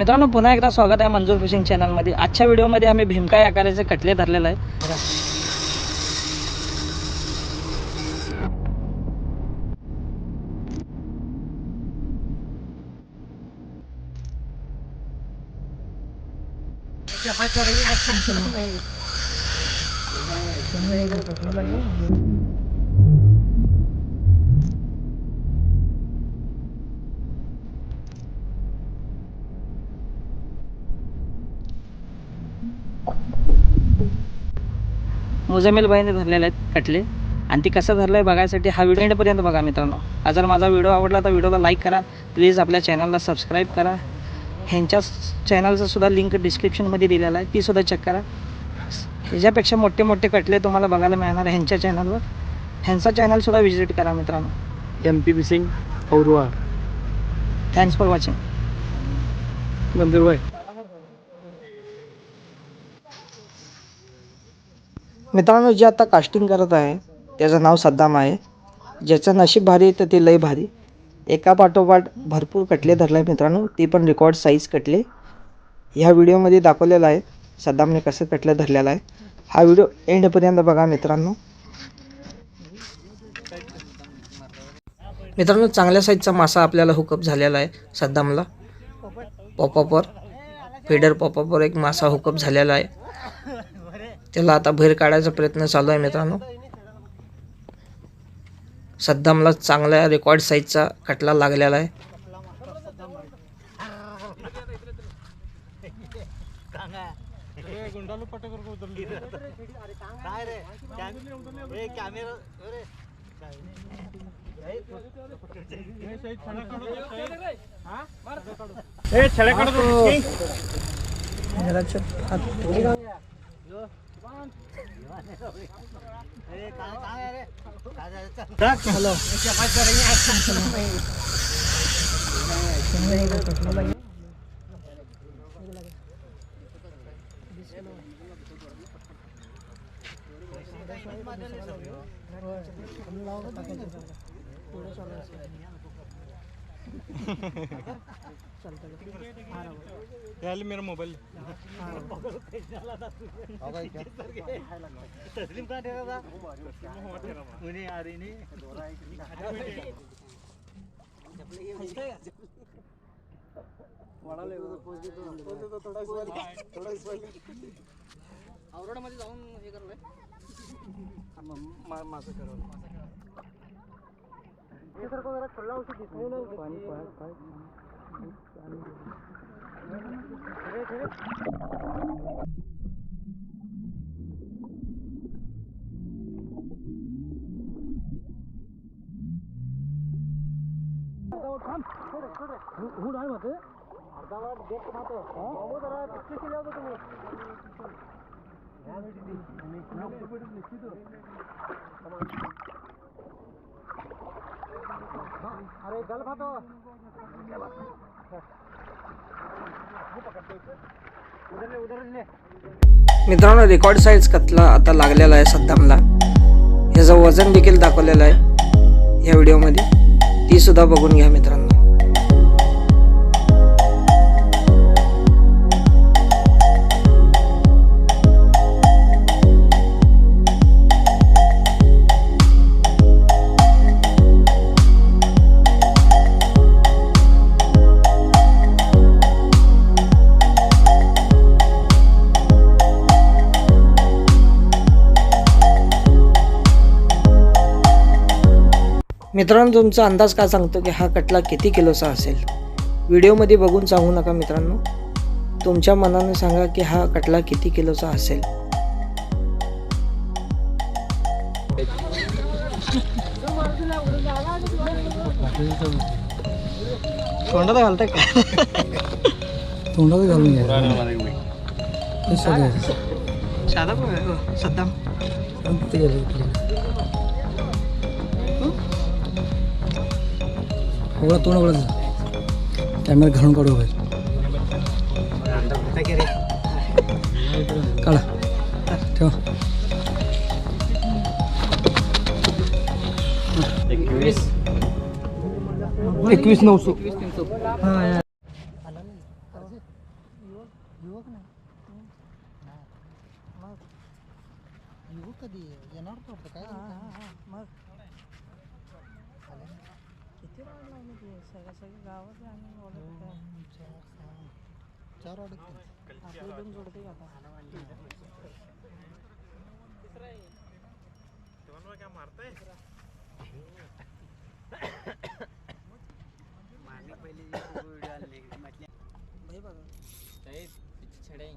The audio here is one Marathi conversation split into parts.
मित्रांनो पुन्हा एकदा स्वागत आहे मंजूर फिशिंग चॅनलमध्ये। आजच्या व्हिडिओमध्ये आम्ही भीमकाय आकाराचे कटले धरलेले आहे। मुजमिल भाईने धरलेले आहेत कटले आणि ती कसं धरलंय बघायसाठी हा व्हिडिओ एंडपर्यंत बघा मित्रांनो। जर माझा व्हिडिओ आवडला तर व्हिडिओला लाईक करा, प्लीज आपल्या चॅनलला सबस्क्राईब करा। ह्यांच्या चॅनलचा सुद्धा लिंक डिस्क्रिप्शनमध्ये दिलेला आहे, ती सुद्धा चेक करा। ह्याच्यापेक्षा मोठे मोठे कटले तुम्हाला बघायला मिळणार आहे ह्यांच्या चॅनलवर। ह्यांचा चॅनल सुद्धा व्हिजिट करा मित्रांनो। MP फिशिंग औरवा। Thanks for watching. मंजूर भाई मित्रांनो जे आता कास्टिंग करत आहे त्याचं नाव सद्दाम आहे। ज्याचं नशीब भारी तर ते लय भारी, एका पाठोपाठ भरपूर कटले धरले मित्रांनो, ते पण रेकॉर्ड साईज कटले। ह्या व्हिडिओमध्ये दाखवलेलं आहे सद्दामने कसं कटले धरलेलं आहे। हा व्हिडिओ एंडपर्यंत बघा मित्रांनो। मित्रांनो चांगल्या साईजचा मासा आपल्याला हुकअप झालेला आहे सद्दामला। पॉपअपवर फीडर पॉपअपवर एक मासा हुकअप झालेला आहे, त्याला आता बाहेर काढायचा प्रयत्न चालू आहे मित्रांनो। सद्दामला चांगल्या रेकॉर्ड साईजचा कटला लागलेला आहे। मेरा मोबाइल औरडामध्ये जाऊन हे करलंय माझं मित्रांनो रेकॉर्ड साईज कटला आता लागलेला आहे सद्दामला। ह्याचं वजन देखील दाखवलेलं आहे या व्हिडिओमध्ये, ती सुद्धा बघून घ्या मित्रांनो। मित्रांनो तुमचा अंदाज काय सांगतो की हा कटला किती किलोचा असेल? व्हिडिओमध्ये बघून सांगू नका मित्रांनो, तुमच्या मनाने सांगा की हा कटला किती किलोचा असेल। तोंडात घालताय का? तोंडात घालून साधा सद्दाम तोंड ओळख कॅमेरा घालून काढू बाहेर काढा ठेवा। 21,900. युवक नाही मग युवक कधी येणार तो काय मग किती वाढ लावली ते सगळ्या गावात आणि चार आपले दोन जोडते का आता क्या मारते मारने पहले वीडियो डालने भाई बघा पीछे छड़े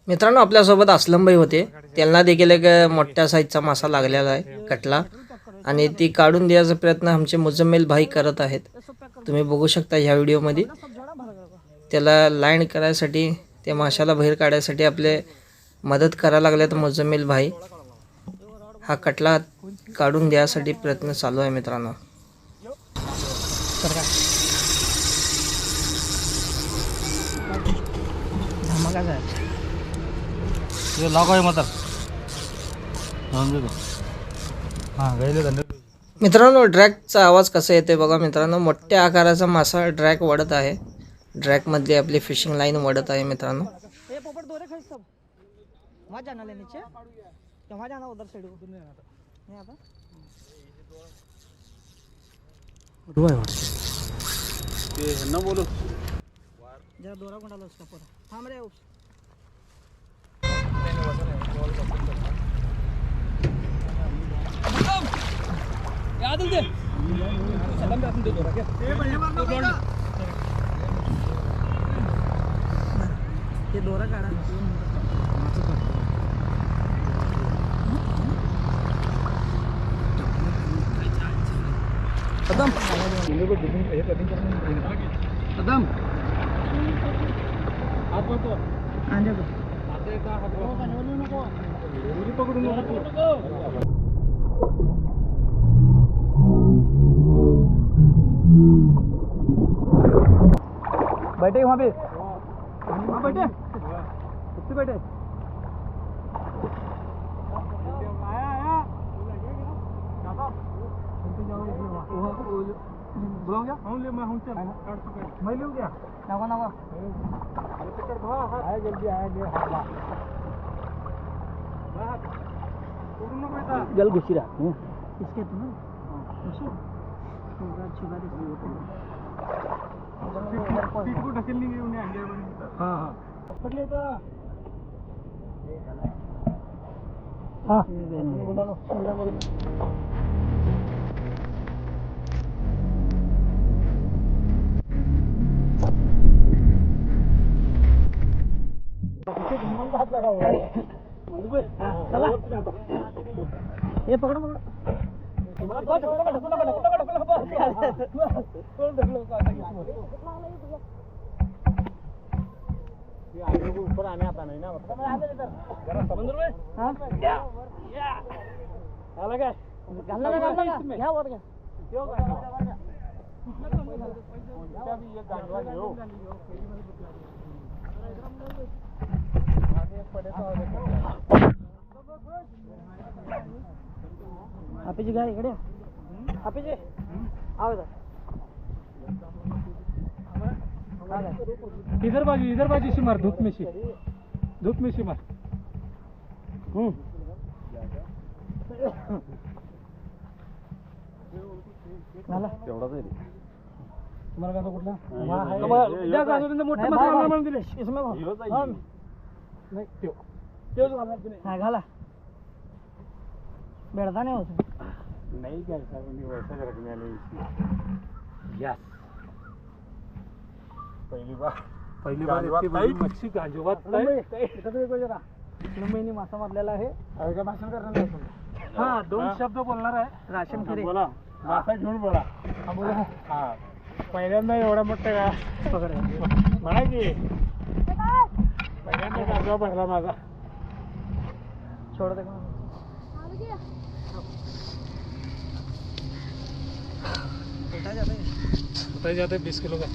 मित्रांनो आपल्यासोबत असलमभाई होते. त्यांना देखील एक मोठ्या साईजचा मासा लागलेला आहे कटला आणि ती काढून द्यायचा प्रयत्न आमचे मुजम्मिल भाई करत आहेत. तुम्ही बघू शकता ह्या व्हिडिओमध्ये. त्याला लाईन करायसाठी त्या माशाला बाहेर काढायसाठी आपले मदत करायला लागल्यात मुजम्मिल भाई. हा कटला काढून द्यायसाठी प्रयत्न चालू आहे मित्रांनो. मित्रांनो ड्रॅगचा आवाज कसा येतोय बघा मित्रांनो. मोठ्या आकाराचा मासा ड्रॅग वडत आहे. ड्रॅग मधली आपली फिशिंग लाईन वडत आहे मित्रांनो. जरा दोरा कोणाला उसका पोरा थांब रे. यादल दे सलाम पे अपन दे दोरा क्या ए बढ़िया मारना होगा ये दोरा काढा कदम कदम आप तो आंदे को आते का हबो नको दूरी पकडू नको. बैठे वहाँ पे वहाँ बैठे कितने बैठे आया आया बुलाऊंगा हूँ ले मैं हूँ चल मैं लूँ क्या नवा नवा आया जल्दी आया जल घुसी रहा इसके तो ना अच्छी बात सीट को ढकेल नहीं गई उन्हें आगे. हाँ हाँ पकड़ लेता हाँ हाथ लगा हुआ है. चला ये पकड़ो पकड़ो हापीची गाय इकडे हापीची आवाज इधर बाजू से मार धूप में से मार तेवढाच आहे तुम्हाला कसं कुठला नाही घाला बेडता नाही होत नाही काय वैसा रखने वाले यस पहिली बार इतकी बड़ी मच्छी गांजोबात मुंबईने मासा मारलेला आहे काय भाषण करणार नाही हा 2 शब्द बोलणार आहे राशन खरे बोला मासा घेऊन बोला बोला हा पहिल्यांदा एवढा मोठा का पकड म्हणा की पहिल्यांदा गाजवा भरला माझा छोड़ दे उतार जाते 20 किलो का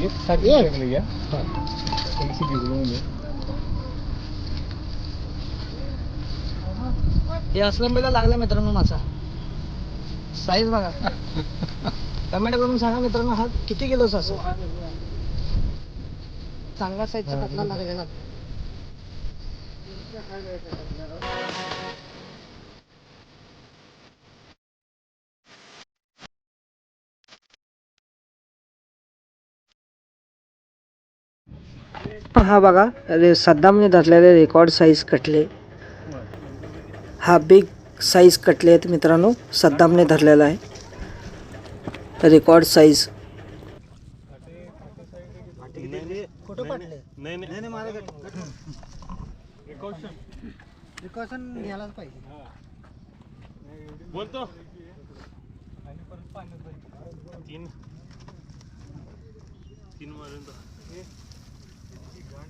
एक साथ लिया हे असलंबीला लागला मित्रांनो मासा साईज बघा कमेंट करून सांगा मित्रांनो हा किती किलोचा असेल चांगला साईजचा कटला लागलेला हा बघा सद्दामने धरलेले रेकॉर्ड साईज कटले हा बिग साईज कटले आहेत मित्रांनो सद्दामने धरलेला आहे रेकॉर्ड साईज फोटो पाठले नाही प्रिकॉशन घ्यायलाच पाहिजे बोलतो 3 मारून